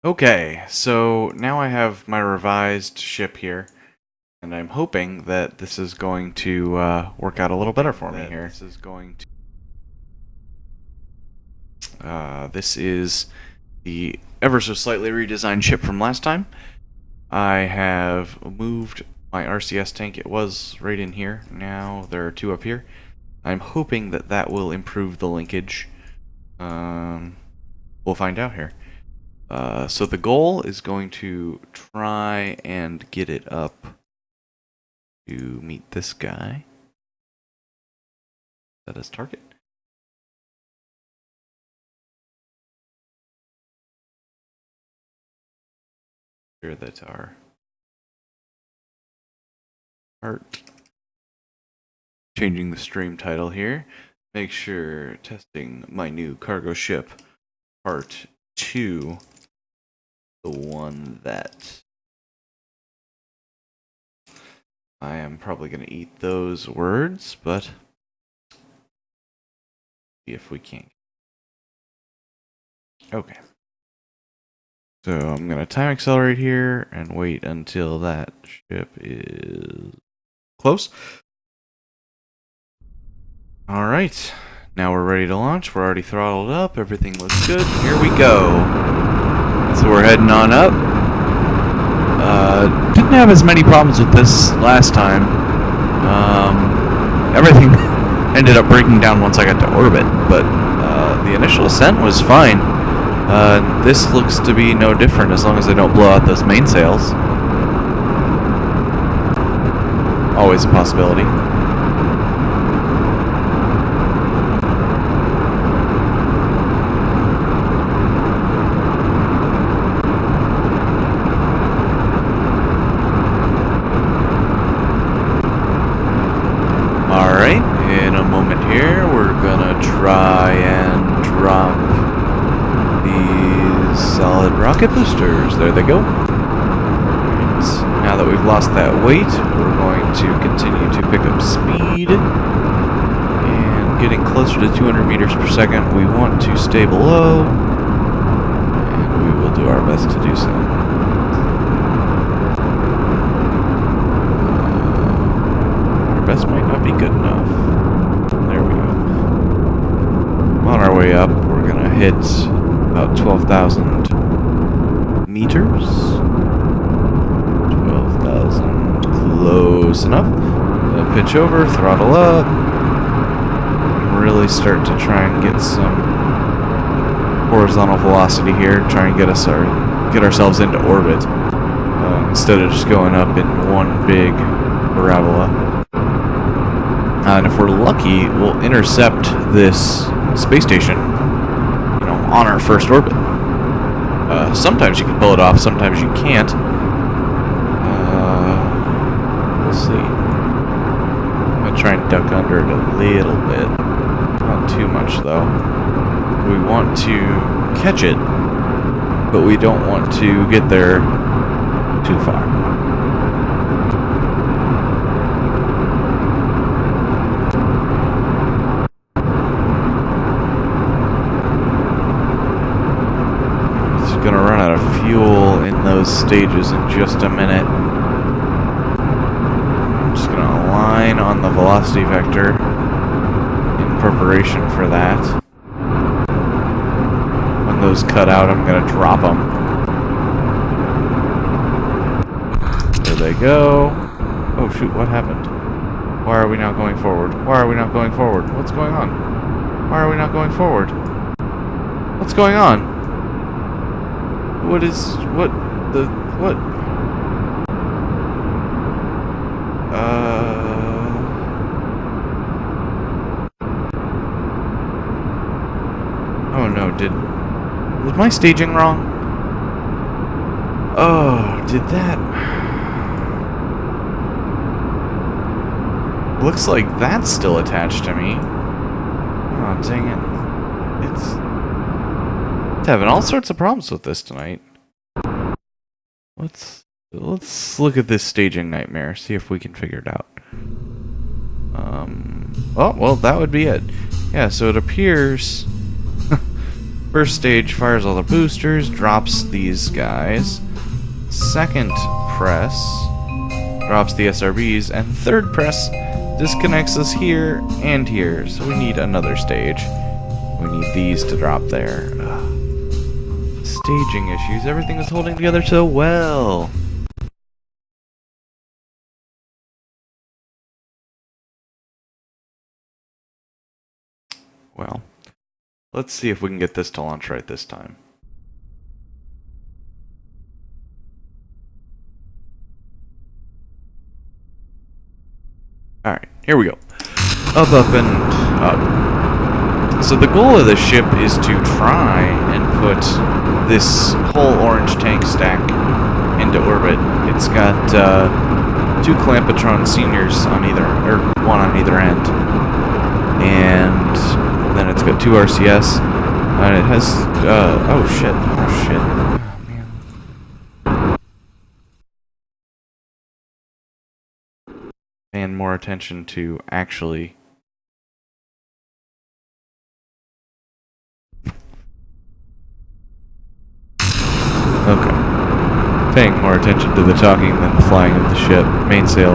Okay, so now I have my revised ship here, and I'm hoping that this is going to work out a little better for me here. This is the ever so slightly redesigned ship from last time. I have moved my RCS tank. It was right in here. Now there are two up here. I'm hoping that that will improve the linkage. We'll find out here. So the goal is going to try and get it up to meet this guy. That is target. Sure that our part. Changing the stream title here. Make sure testing my new cargo ship part 2. The one that I am probably going to eat those words, but see if we can't. Okay. So I'm going to time accelerate here and wait until that ship is close. Alright, now we're ready to launch. We're already throttled up. Everything looks good. Here we go. So we're heading on up. Didn't have as many problems with this last time. Everything ended up breaking down once I got to orbit, but the initial ascent was fine. This looks to be no different as long as I don't blow out those mainsails. Always a possibility. Alright, in a moment here, we're gonna try and drop these solid rocket boosters. There they go. Now that we've lost that weight, we're going to continue to pick up speed. And getting closer to 200 meters per second, we want to stay below. And we will do our best to do so. Best might not be good enough. There we go. On our way up, we're gonna hit about 12,000 meters. 12,000, close enough. Pitch over, throttle up, and really start to try and get some horizontal velocity here. Try and get ourselves into orbit instead of just going up in one big parabola. And if we're lucky, we'll intercept this space station, on our first orbit. Sometimes you can pull it off, sometimes you can't. We'll see. I'm gonna try and duck under it a little bit. Not too much, though. We want to catch it, but we don't want to get there too far. Gonna run out of fuel in those stages in just a minute. I'm just gonna align on the velocity vector in preparation for that. When those cut out, I'm gonna drop them. There they go. Oh shoot, what happened? Why are we not going forward? Why are we not going forward? What's going on? Why are we not going forward? What's going on? What? Oh no, was my staging wrong? Oh, did that? Looks like that's still attached to me. Oh, dang it. It's having all sorts of problems with this tonight. Let's look at this staging nightmare, see if we can figure it out. Oh, well, that would be it. Yeah, so it appears First stage fires all the boosters, drops these guys. Second press drops the SRBs, and third press disconnects us here and here. So we need another stage. We need these to drop there. Ugh. Staging issues. Everything is holding together so well. Well, let's see if we can get this to launch right this time. Alright, here we go. Up, up, and up. So the goal of the ship is to try and put this whole orange tank stack into orbit. It's got 2 Clampatron seniors on either, or 1 on either end. And then it's got 2 RCS. And it has, oh shit, oh shit. Oh man. Paying more attention to actually paying more attention to the talking than the flying of the ship. Mainsail,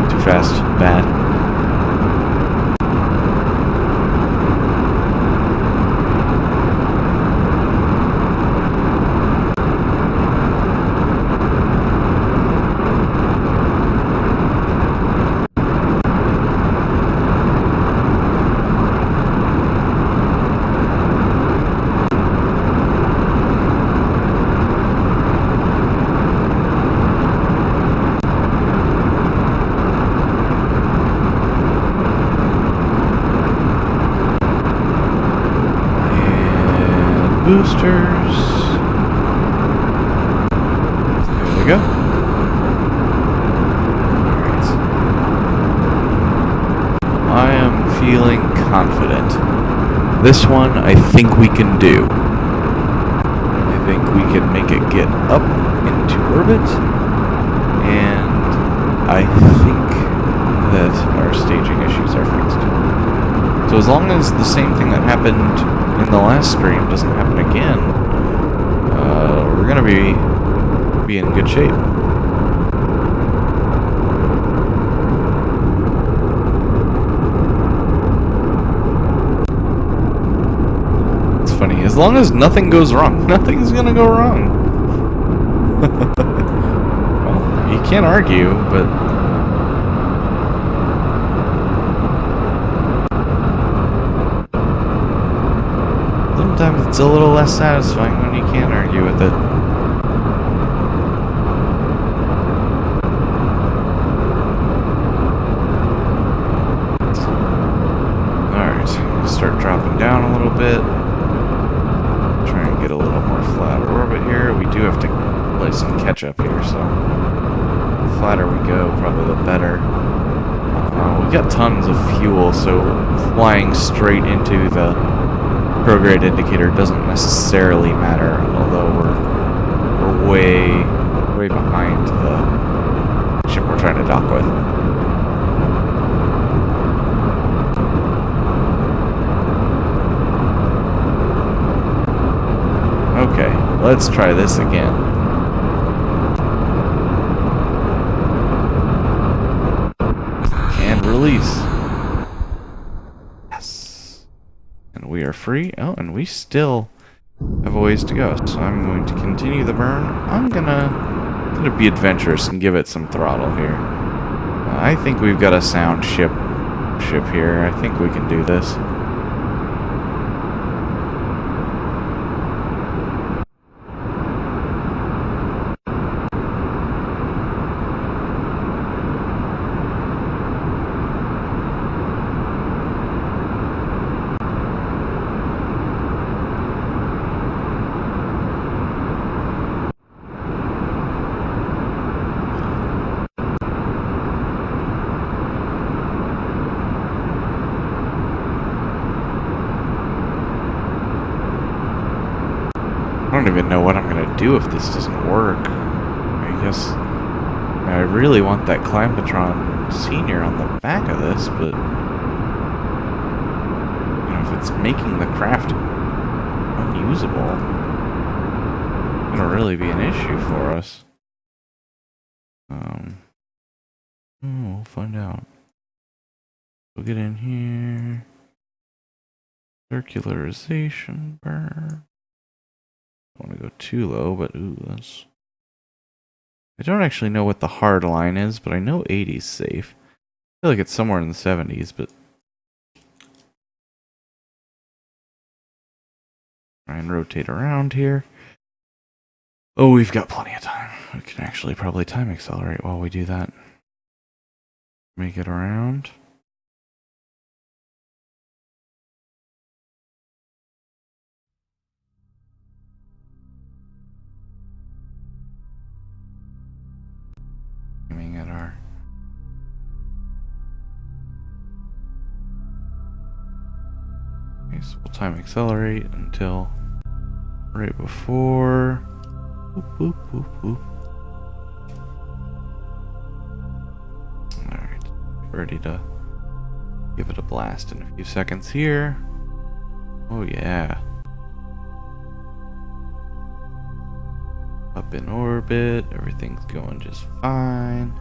too fast, bad. Boosters. There we go. Alright. I am feeling confident. This one I think we can do. I think we can make it get up into orbit. And I think that our staging issues are fixed. So as long as the same thing that happened in the last stream doesn't happen again, we're gonna be in good shape. It's funny, as long as nothing goes wrong, nothing's gonna go wrong. Well, you can't argue, but sometimes it's a little less satisfying when you can't argue with it. Alright, start dropping down a little bit. Try and get a little more flat orbit here. We do have to play some catch up here, so the flatter we go, probably the better. We've got tons of fuel, so flying straight into the prograde indicator doesn't necessarily matter, although we're way behind the ship we're trying to dock with. Okay, let's try this again. And release. We are free. Oh, and we still have a ways to go. So I'm going to continue the burn. I'm gonna be adventurous and give it some throttle here. I think we've got a sound ship here. I think we can do this. I don't even know what I'm gonna do if this doesn't work. I guess I really want that Clampatron Senior on the back of this, but you know, if it's making the craft unusable. It's gonna really be an issue for us. We'll find out. We'll get in here. Circularization burn. I don't want to go too low, but ooh, that's... I don't actually know what the hard line is, but I know 80 is safe. I feel like it's somewhere in the 70s, but... Try and rotate around here. Oh, we've got plenty of time. We can actually probably time accelerate while we do that. Make it around. Aiming at our... Okay, so we'll time accelerate until right before... Boop, boop, boop, boop. Alright, ready to give it a blast in a few seconds here. Oh yeah. Up in orbit, everything's going just fine.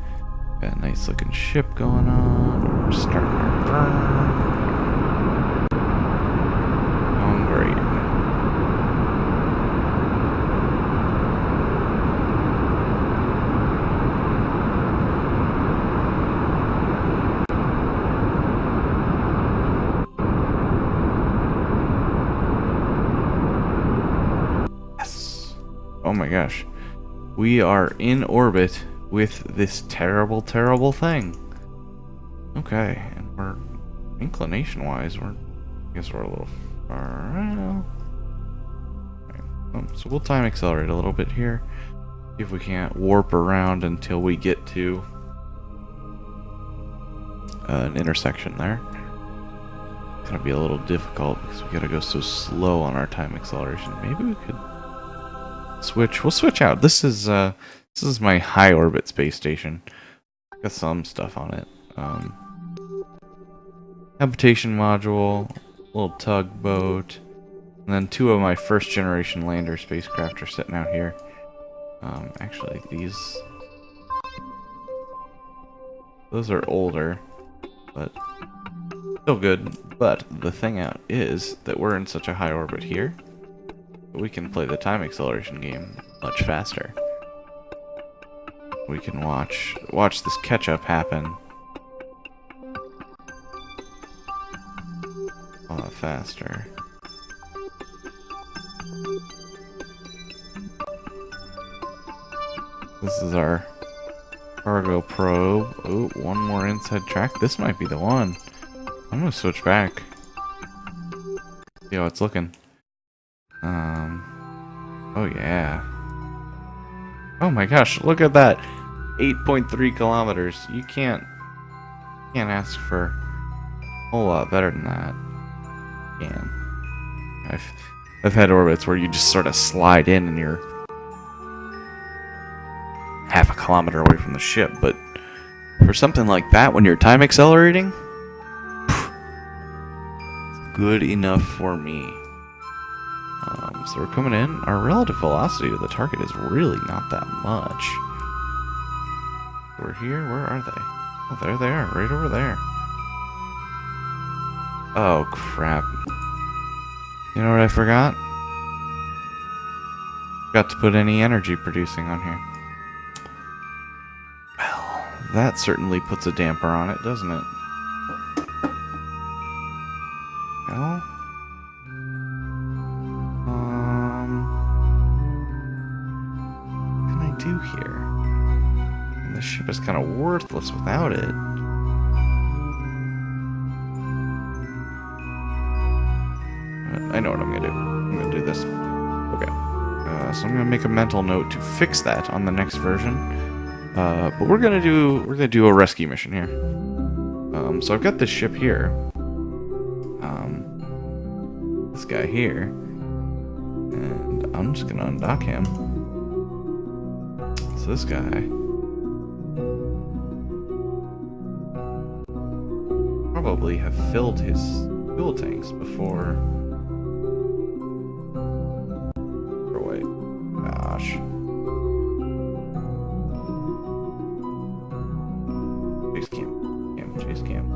Got a nice looking ship going on. We're starting our burn. Going great. Oh my gosh. We are in orbit with this terrible, terrible thing. Okay, and we're inclination-wise, I guess we're a little far out. Okay. So we'll time accelerate a little bit here. See if we can't warp around until we get to an intersection there. It's gonna be a little difficult because we gotta go so slow on our time acceleration. Maybe we could switch. We'll switch out. This is my high orbit space station. Got some stuff on it. Habitation module, little tugboat, and then 2 of my first generation lander spacecraft are sitting out here. Actually, those are older, but still good. But the thing out is that we're in such a high orbit here, we can play the time acceleration game much faster. We can watch this catch-up happen a lot faster. This is our cargo probe. Oh, one more inside track. This might be the one. I'm gonna switch back. See how it's looking. Oh yeah. Oh my gosh, look at that. 8.3 kilometers. You can't ask for a whole lot better than that. You can. I've had orbits where you just sort of slide in and you're half a kilometer away from the ship, but for something like that when you're time accelerating, it's good enough for me. So we're coming in. Our relative velocity to the target is really not that much. We're here. Where are they? Oh, there they are. Right over there. Oh, crap. You know what I forgot? Forgot to put any energy producing on here. Well, that certainly puts a damper on it, doesn't it? Well... do here? And the ship is kind of worthless without it. I know what I'm gonna do. I'm gonna do this. Okay. So I'm gonna make a mental note to fix that on the next version. But we're gonna do a rescue mission here. So I've got this ship here. This guy here, and I'm just gonna undock him. This guy probably have filled his fuel tanks before gosh. Chase cam. Chase cam.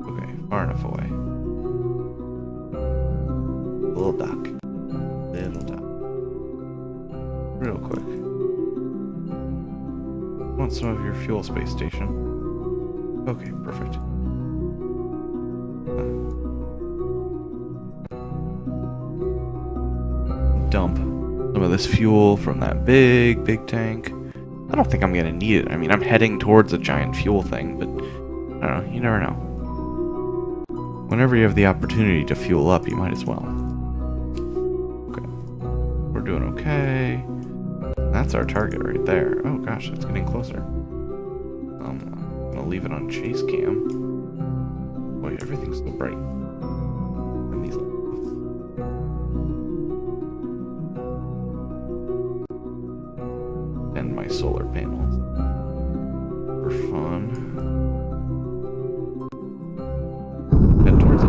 Okay, far enough away. Little dock. Little dock. Real quick. Want some of your fuel, space station? Okay, perfect. Dump some of this fuel from that big tank. I don't think I'm gonna need it. I mean, I'm heading towards a giant fuel thing, but I don't know. You never know. Whenever you have the opportunity to fuel up, you might as well. Okay. We're doing okay. That's our target right there. Oh gosh, it's getting closer. I'm gonna leave it on chase cam. Boy, everything's so bright. And these and my solar panels for fun. Head towards it.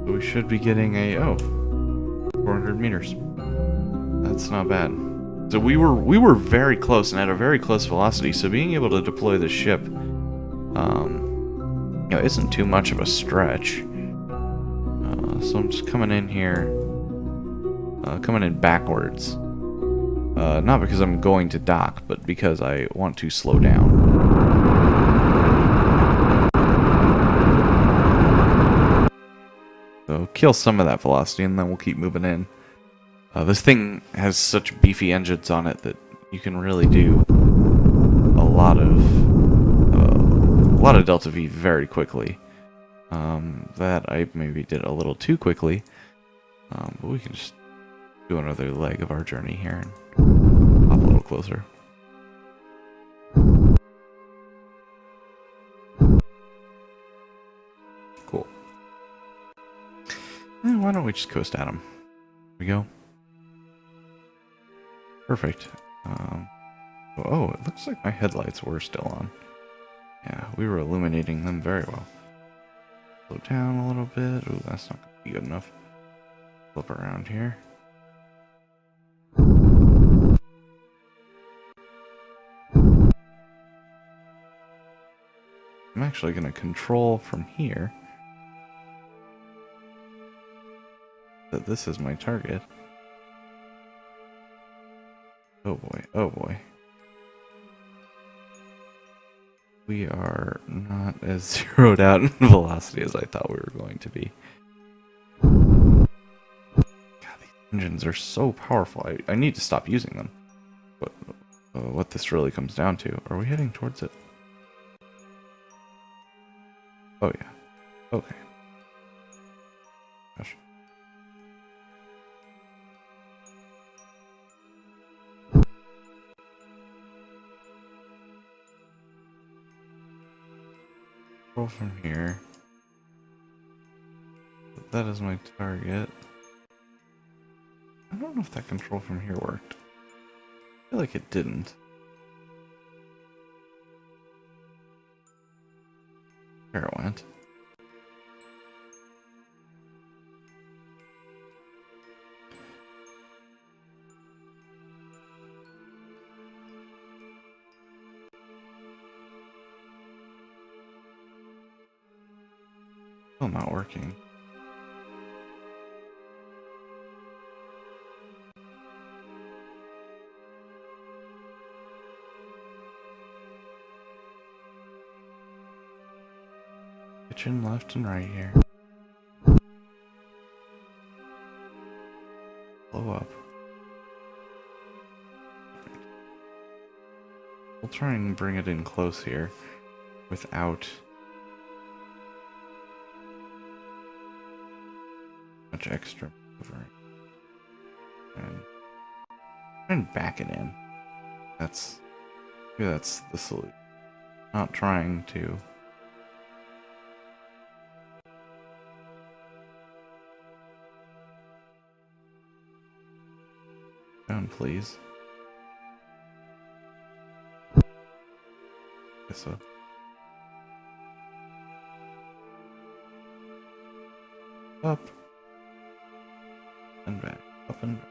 So we should be getting a 400 meters. That's not bad. So we were very close and at a very close velocity. So being able to deploy the ship, isn't too much of a stretch. So I'm just coming in here, coming in backwards. Not because I'm going to dock, but because I want to slow down. So kill some of that velocity and then we'll keep moving in. This thing has such beefy engines on it that you can really do a lot of delta V very quickly. That I maybe did a little too quickly, but we can just do another leg of our journey here and hop a little closer. Cool. And why don't we just coast at him? Here we go. Perfect. Oh, it looks like my headlights were still on. Yeah, we were illuminating them very well. Slow down a little bit. Ooh, that's not gonna be good enough. Flip around here. I'm actually gonna control from here that this is my target. Oh boy, oh boy. We are not as zeroed out in velocity as I thought we were going to be. God, these engines are so powerful. I need to stop using them. But what this really comes down to, are we heading towards it? Oh yeah. Okay. Gosh. Roll from here. That is my target. I don't know if that control from here worked. I feel like it didn't. There it went. Still not working. Kitchen left and right here. Blow up. We'll try and bring it in close here without much extra maneuvering. And back it in. Maybe that's the solution. Not trying to. Down, please. Guess so. Up and back. Up and back.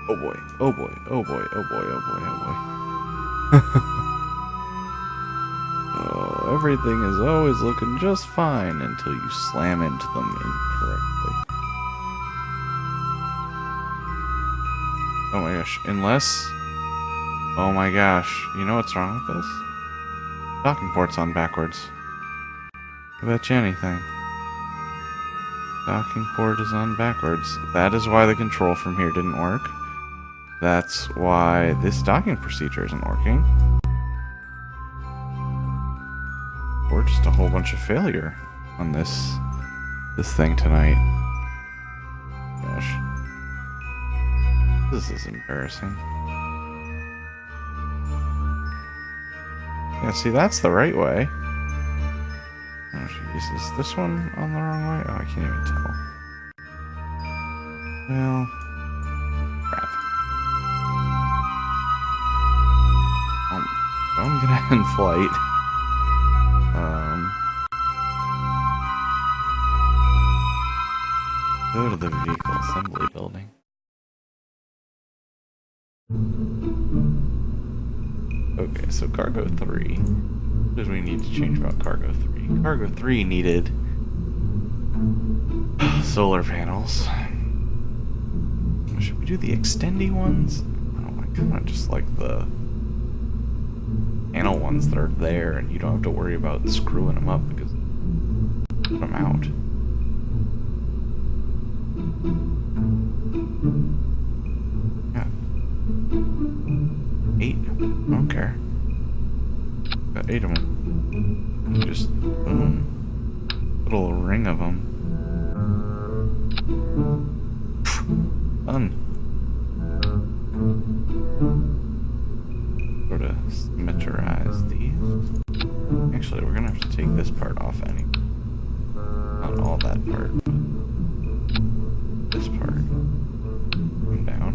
Oh boy, oh boy, oh boy, oh boy, oh boy, oh boy. Oh, everything is always looking just fine until you slam into them incorrectly. Oh my gosh, unless... Oh my gosh, you know what's wrong with this? Docking port's on backwards. I bet you anything. Docking port is on backwards. That is why the control from here didn't work. That's why this docking procedure isn't working. Or just a whole bunch of failure on this thing tonight. Gosh. This is embarrassing. Yeah, see, that's the right way. Oh, jeez, is this one on the wrong way? Oh, I can't even tell. Well, crap. I'm gonna end flight. Go to the vehicle assembly building. Okay, so cargo 3. What did we need to change about cargo 3? Cargo 3 needed solar panels. Should we do the extendy ones? Oh, I kind of just like the panel ones that are there and you don't have to worry about screwing them up because put them out. Yeah. 8. I don't care. Got 8 of them. Just boom. Little ring of them. Done. Sort of symmetrize these. Actually, we're gonna have to take this part off anyway. Not all that part, but this part. Come down.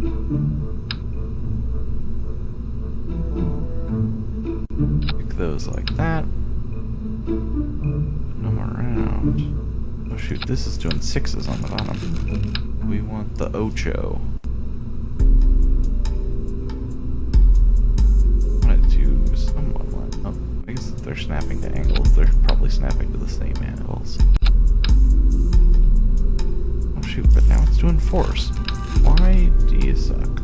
Pick those like that. Put them around. Oh shoot, this is doing 6s on the bottom. We want the ocho. I want it to somewhat line up. I guess if they're snapping to angles, they're probably snapping to the same angles. Oh shoot, but now it's doing 4s. Why do you suck?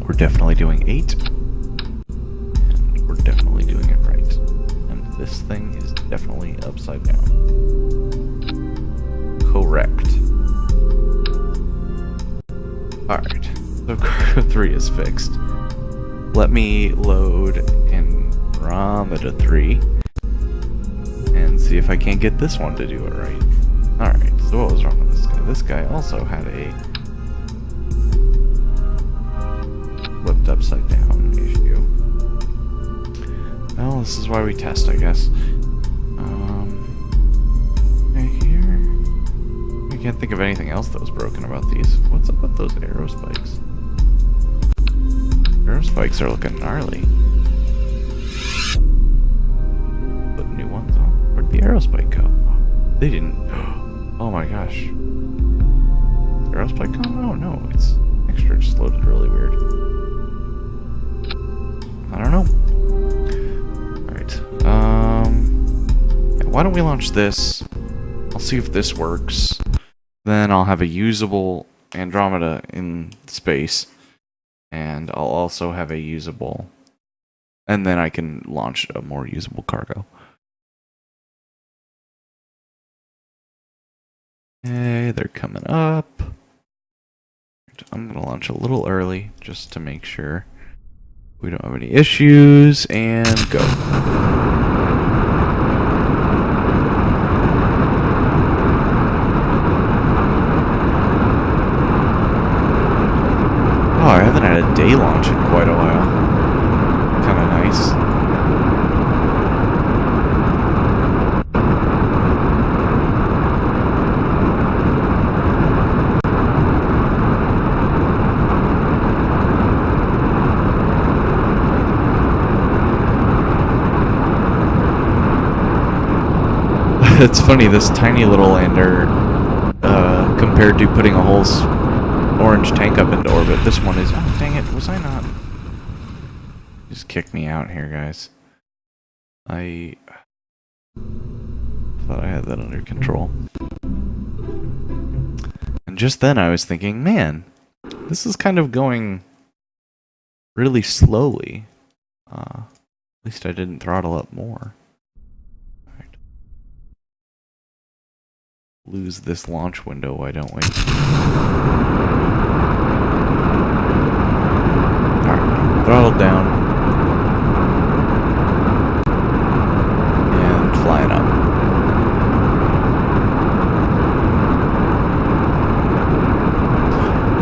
We're definitely doing 8. And we're definitely doing it right. And this thing is definitely upside down. Correct. Alright, so cargo 3 is fixed. Let me load Andromeda 3 and see if I can't get this one to do it right. Alright, so what was wrong with this guy? This guy also had a flipped upside down issue. Well, this is why we test, I guess. Right here. I can't think of anything else that was broken about these. What's up with those arrow spikes? Arrow spikes are looking gnarly. Put new ones on. Where'd the arrow spike go? They didn't. Oh my gosh. Arrow spike gone? Oh no, it's extra just loaded really weird. I don't know. Alright. Why don't we launch this? I'll see if this works. Then I'll have a usable Andromeda in space. And I'll also have a usable... And then I can launch a more usable cargo. Okay, they're coming up. I'm going to launch a little early, just to make sure. We don't have any issues, and go. Oh, I haven't had a day launch in quite a while. Kind of nice. It's funny, this tiny little lander, compared to putting a whole orange tank up into orbit, this one is... Oh, dang it, was I not... Just kick me out here, guys. I thought I had that under control. And just then I was thinking, man, this is kind of going really slowly. At least I didn't throttle up more. Lose this launch window, why don't we? Alright, throttle down. And flying up.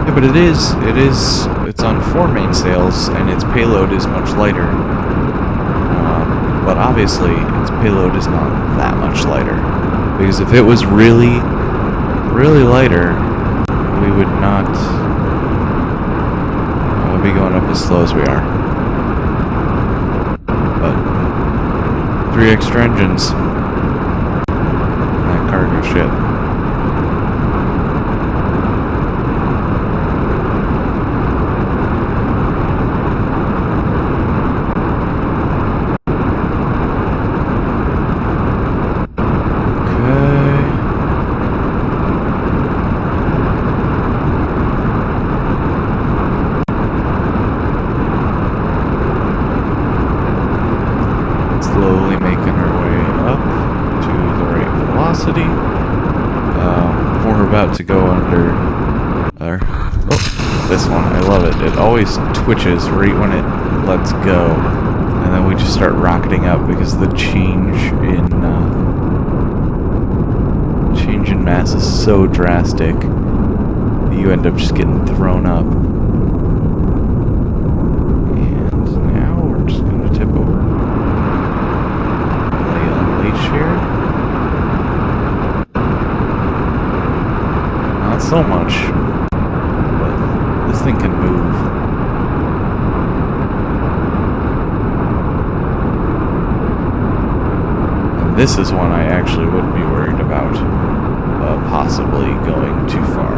Yeah, but it's on 4 mainsails, and its payload is much lighter. But obviously, its payload is not that much lighter. Because if it was really, really lighter, we would not be going up as slow as we are. But 3 extra engines. That cargo ship. Slowly making our way up to the right velocity. We're about to go under our... Oh, this one. I love it. It always twitches right when it lets go. And then we just start rocketing up because the change in mass is so drastic. You end up just getting thrown up. And now we're just going to tip over. Here. Not so much, but this thing can move. And this is one I actually would be worried about possibly going too far.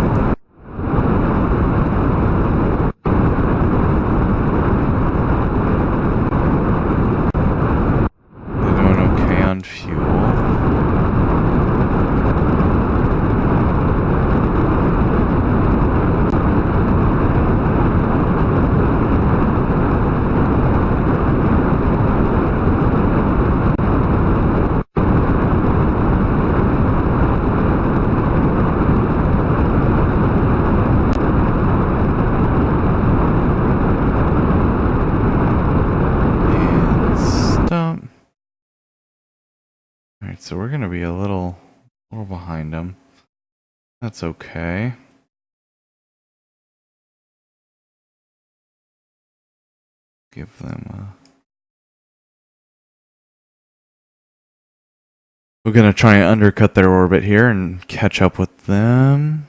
So we're gonna be a little behind them. That's okay. Give them a... We're gonna try and undercut their orbit here and catch up with them.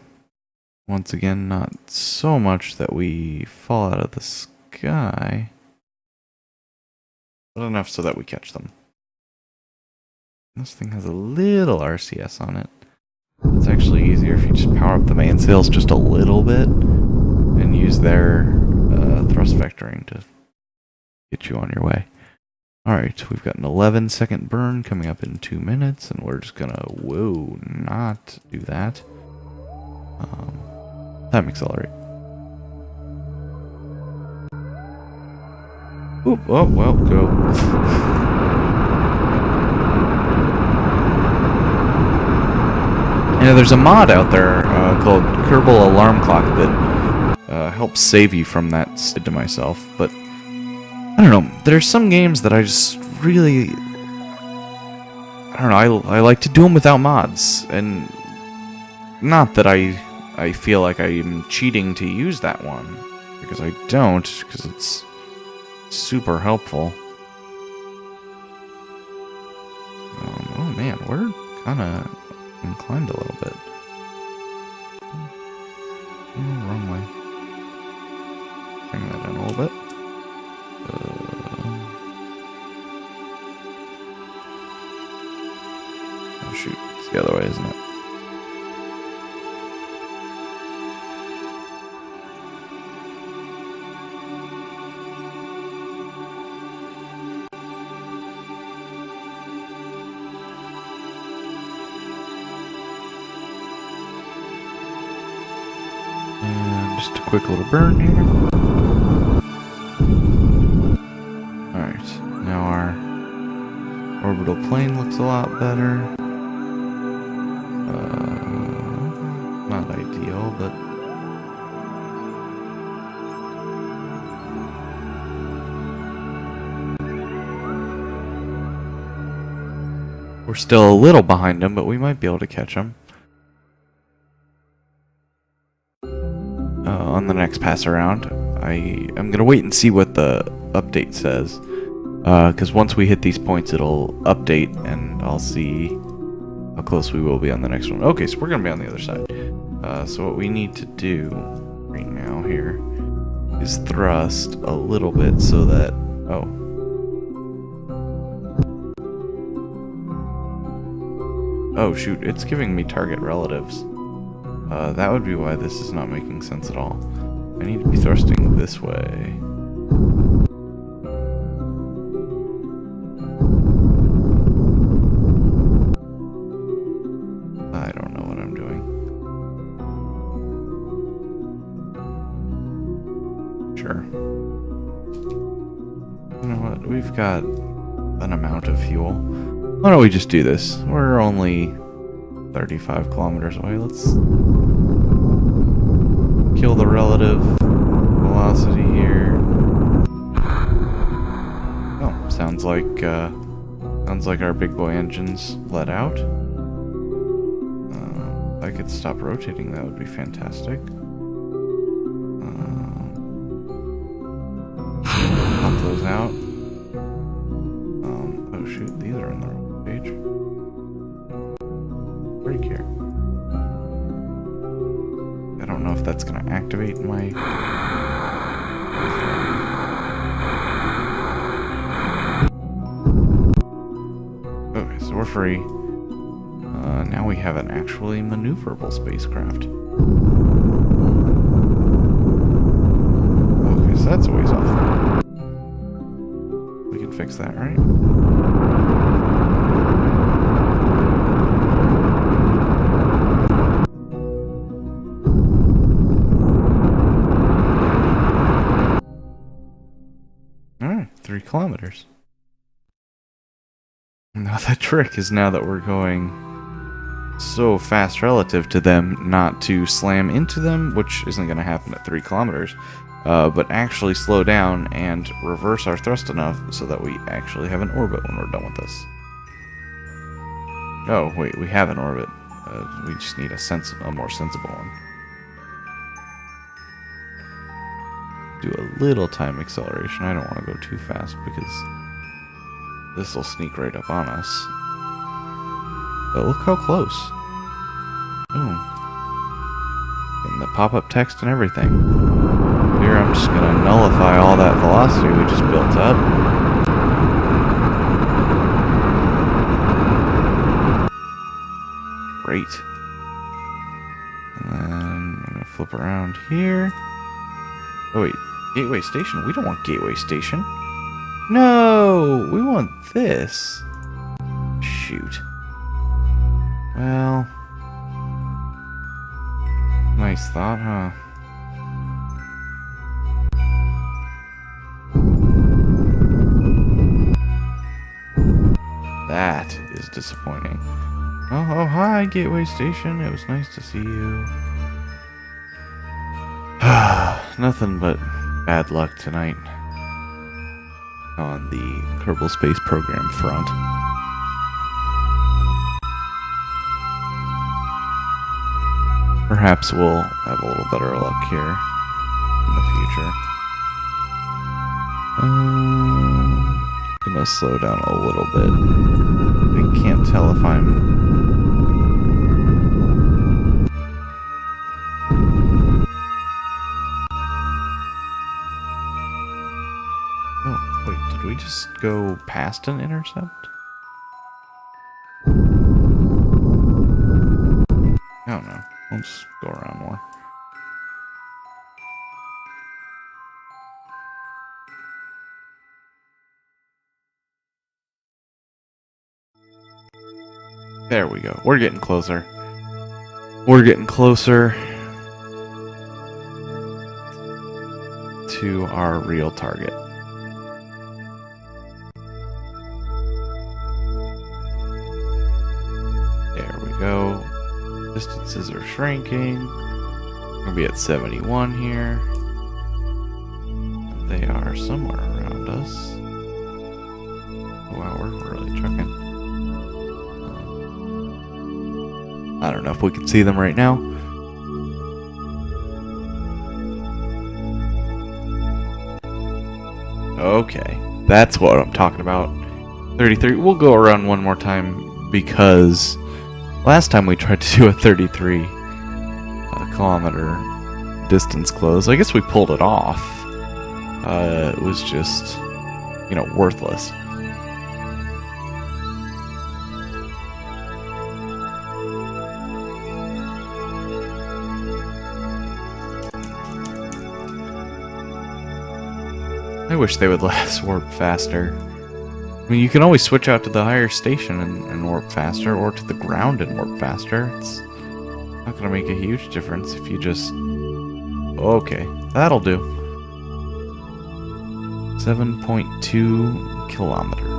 Once again, not so much that we fall out of the sky, but enough so that we catch them. This thing has a little RCS on it. It's actually easier if you just power up the mainsails just a little bit and use their thrust vectoring to get you on your way. Alright, we've got an 11-second burn coming up in 2 minutes, and we're just gonna, whoa, not do that. Time accelerate. Oop, oh, well, go. You know, there's a mod out there called Kerbal Alarm Clock that helps save you from that. To myself, but I don't know. There's some games that I just really... I don't know. I like to do them without mods. And not that I feel like I'm cheating to use that one. Because I don't. Because it's super helpful. Oh man, we're kind of inclined a little bit. Wrong way. Bring that in a little bit. Oh shoot, it's the other way, isn't it? And just a quick little burn here. Alright, now our orbital plane looks a lot better. Not ideal, but... we're still a little behind them, but we might be able to catch them. On the next pass around, I'm gonna wait and see what the update says, because once we hit these points it'll update and I'll see how close we will be on the next one. Okay, so we're gonna be on the other side. So what we need to do right now here is thrust a little bit so that... oh shoot, it's giving me target relatives. That would be why this is not making sense at all. I need to be thrusting this way. I don't know what I'm doing. Sure. You know what? We've got an amount of fuel. Why don't we just do this? We're only 35 kilometers away. Let's kill the relative velocity here. Oh, sounds like our big boy engine's let out. If I could stop rotating, that would be fantastic. Pop those out. Oh shoot, these are in the wrong page. Break here. I don't know if that's going to activate my... okay, so we're free. Now we have an actually maneuverable spacecraft. Okay, so that's a ways off. We can fix that, right? Alright, 3 kilometers. Now the trick is, now that we're going so fast relative to them, not to slam into them, which isn't going to happen at 3 kilometers, but actually slow down and reverse our thrust enough so that we actually have an orbit when we're done with this. Oh, wait, we have an orbit. We just need a more sensible one. Do a little time acceleration. I don't want to go too fast because this will sneak right up on us. But look how close. Boom. And the pop-up text and everything. Here I'm just going to nullify all that velocity we just built up. Great. And then I'm going to flip around here. Oh wait, Gateway Station? We don't want Gateway Station. No! We want this. Shoot. Well... nice thought, huh? That is disappointing. Oh, hi, Gateway Station. It was nice to see you. Nothing but bad luck tonight. on the Kerbal Space Program front. Perhaps we'll have a little better luck here in the future. Gonna slow down a little bit. I can't tell if I'm... Oh, wait, did we just go past an intercept? Oh no, we'll just go around more. There we go. We're getting closer. We're getting closer to our real target. There we go. Distances are shrinking. We're gonna be at 71 here. They are somewhere around us. Wow, we're really trucking. I don't know if we can see them right now. Okay, that's what I'm talking about. 33. We'll go around one more time because last time we tried to do a 33 kilometer distance close. I guess we pulled it off. It was just, worthless. I wish they would let us warp faster. I mean, you can always switch out to the higher station and warp faster, or to the ground and warp faster. It's not going to make a huge difference if you just... Okay, that'll do. 7.2 kilometers.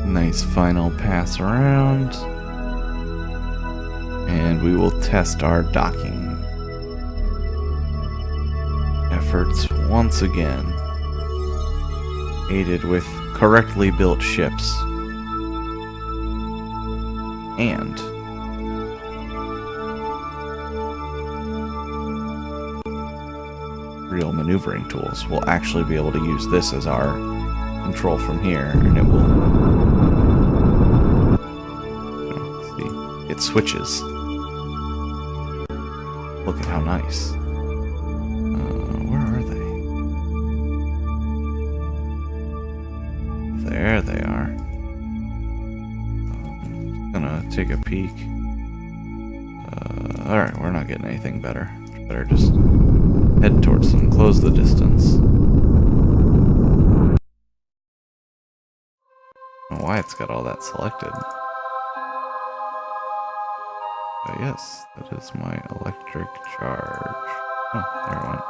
Nice final pass around, and we will test our docking efforts once again, aided with correctly built ships and real maneuvering tools. We'll actually be able to use this as our control from here, and it will... It switches. Look at how nice. Where are they? There they are. Gonna take a peek. Alright, we're not getting anything better. Better just head towards them, close the distance. I don't know why it's got all that selected. Yes, that is my electric charge. Oh, there it went.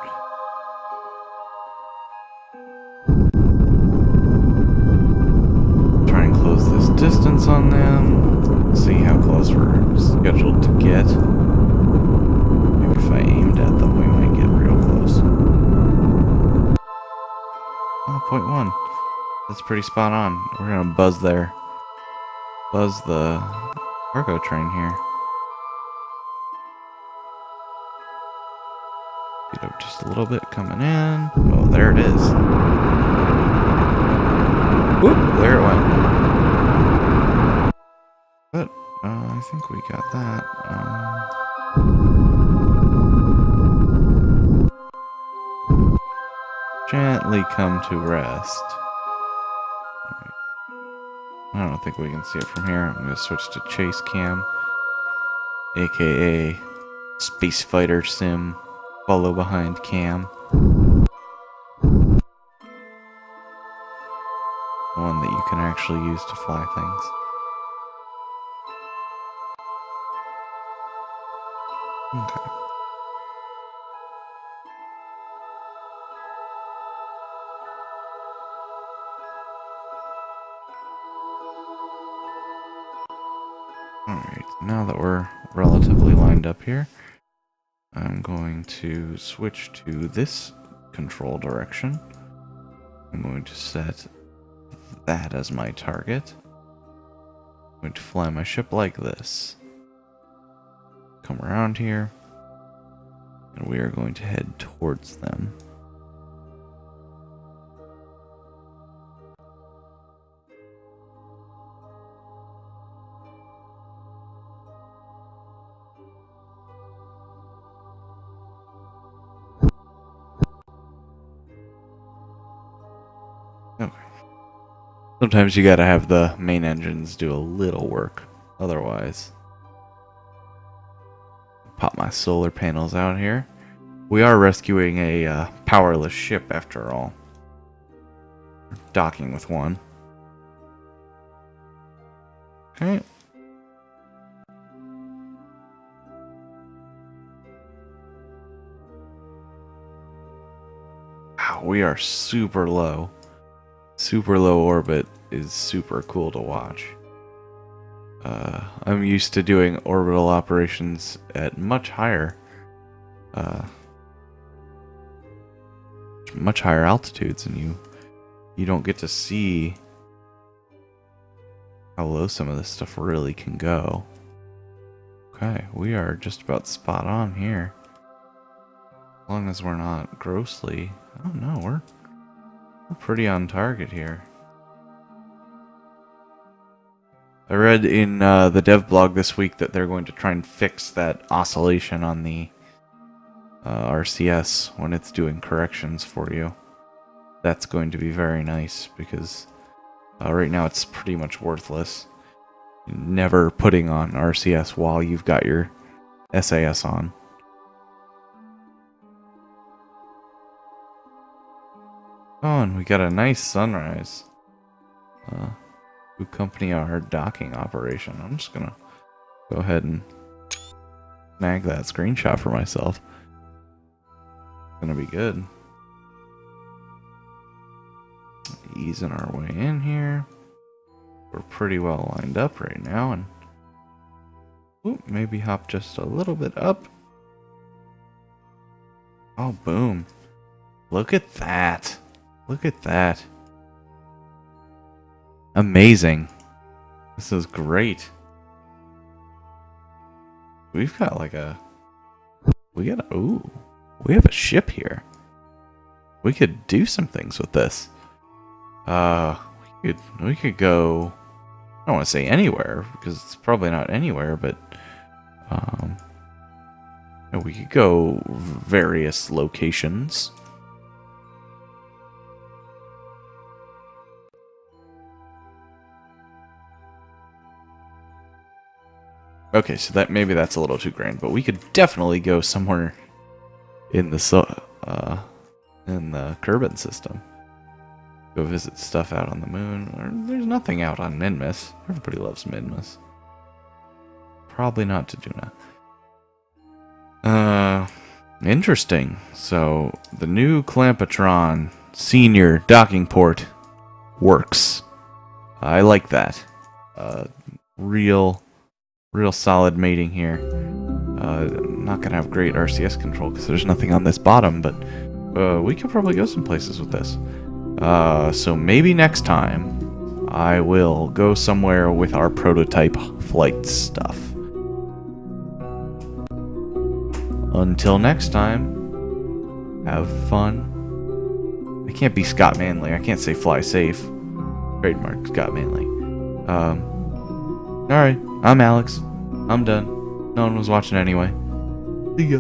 Try and close this distance on them. See how close we're scheduled to get. Maybe if I aimed at them, we might get real close. Oh, 0.1. That's pretty spot on. We're gonna buzz there. Buzz the cargo train here. Speed up just a little bit coming in. Oh, there it is. Whoop, there it went. But, I think we got that. Gently come to rest. Right. I don't think we can see it from here. I'm going to switch to chase cam, aka space fighter sim. Follow behind cam. The one that you can actually use to fly things. Okay. now that we're relatively lined up here, I'm going to switch to this control direction. I'm going to set that as my target. I'm going to fly my ship like this. Come around here, and we are going to head towards them. Okay. Sometimes you gotta have the main engines do a little work, otherwise. Pop my solar panels out here. We are rescuing a powerless ship after all. Docking with one. Okay. Wow, we are super low. Super low orbit is super cool to watch. I'm used to doing orbital operations at much higher altitudes, and you don't get to see how low some of this stuff really can go. Okay, we are just about spot on here. As long as we're not grossly... Oh no, we're pretty on target here. I read in the dev blog this week that they're going to try and fix that oscillation on the RCS when it's doing corrections for you. That's going to be very nice because right now it's pretty much worthless. Never putting on RCS while you've got your SAS on. Oh, and we got a nice sunrise. To accompany our docking operation. I'm just gonna go ahead and snag that screenshot for myself. It's gonna be good. Easing our way in here. We're pretty well lined up right now, and maybe hop just a little bit up. Oh, boom. Look at that. Look at that. Amazing. This is great. We've got like a... We have a ship here. We could do some things with this. We could go... I don't want to say anywhere, because it's probably not anywhere, but... we could go various locations. Okay, so that maybe that's a little too grand, but we could definitely go somewhere in the Kerbin system. Go visit stuff out on the moon. There's nothing out on Minmus. Everybody loves Minmus. Probably not to Duna. Interesting. So the new Clampatron Senior docking port works. I like that. Real solid mating here. Not gonna have great RCS control because there's nothing on this bottom, but we could probably go some places with this. So maybe next time I will go somewhere with our prototype flight stuff. Until next time, have fun. I can't be Scott Manley. I can't say fly safe. Trademark Scott Manley. Alright, I'm Alex. I'm done. No one was watching anyway. See ya.